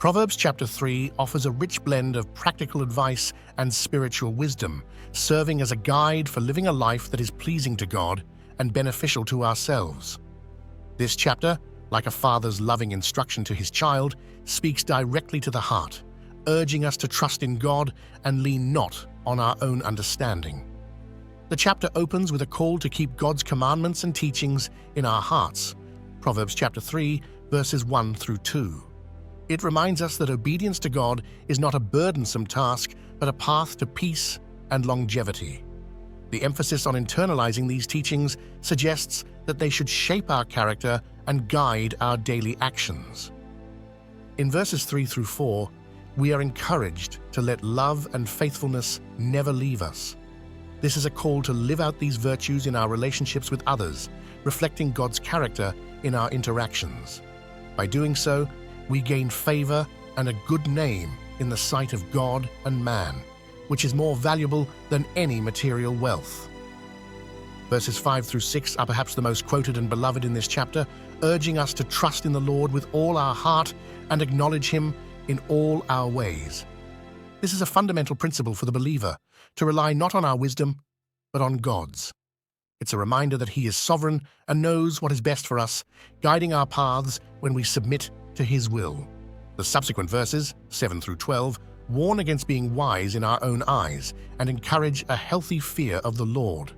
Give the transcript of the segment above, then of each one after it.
Proverbs chapter 3 offers a rich blend of practical advice and spiritual wisdom, serving as a guide for living a life that is pleasing to God and beneficial to ourselves. This chapter, like a father's loving instruction to his child, speaks directly to the heart, urging us to trust in God and lean not on our own understanding. The chapter opens with a call to keep God's commandments and teachings in our hearts. Proverbs chapter 3, verses 1 through 2. It reminds us that obedience to God is not a burdensome task, but a path to peace and longevity. The emphasis on internalizing these teachings suggests that they should shape our character and guide our daily actions. In verses 3 through 4, we are encouraged to let love and faithfulness never leave us. This is a call to live out these virtues in our relationships with others, reflecting God's character in our interactions. By doing so, we gain favor and a good name in the sight of God and man, which is more valuable than any material wealth. Verses 5 through 6 are perhaps the most quoted and beloved in this chapter, urging us to trust in the Lord with all our heart and acknowledge Him in all our ways. This is a fundamental principle for the believer, to rely not on our wisdom, but on God's. It's a reminder that He is sovereign and knows what is best for us, guiding our paths when we submit to His will. The subsequent verses, 7 through 12, warn against being wise in our own eyes and encourage a healthy fear of the Lord.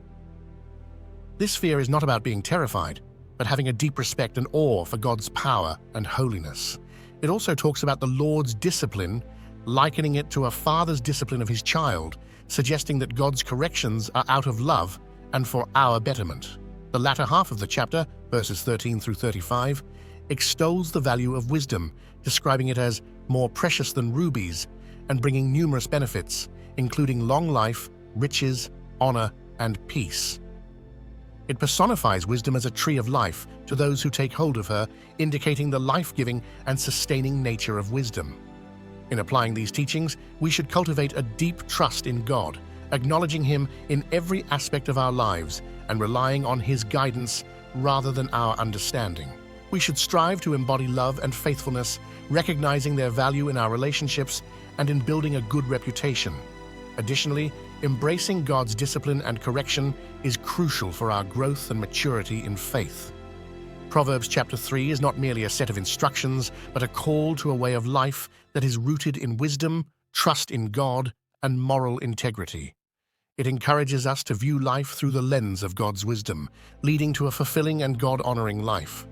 This fear is not about being terrified, but having a deep respect and awe for God's power and holiness. It also talks about the Lord's discipline, likening it to a father's discipline of his child, suggesting that God's corrections are out of love and for our betterment. The latter half of the chapter, verses 13 through 35, extols the value of wisdom, describing it as more precious than rubies and bringing numerous benefits, including long life, riches, honor, and peace. It personifies wisdom as a tree of life to those who take hold of her, indicating the life-giving and sustaining nature of wisdom. In applying these teachings, we should cultivate a deep trust in God, acknowledging Him in every aspect of our lives and relying on His guidance rather than our understanding. We should strive to embody love and faithfulness, recognizing their value in our relationships and in building a good reputation. Additionally, embracing God's discipline and correction is crucial for our growth and maturity in faith. Proverbs chapter 3 is not merely a set of instructions, but a call to a way of life that is rooted in wisdom, trust in God, and moral integrity. It encourages us to view life through the lens of God's wisdom, leading to a fulfilling and God-honoring life.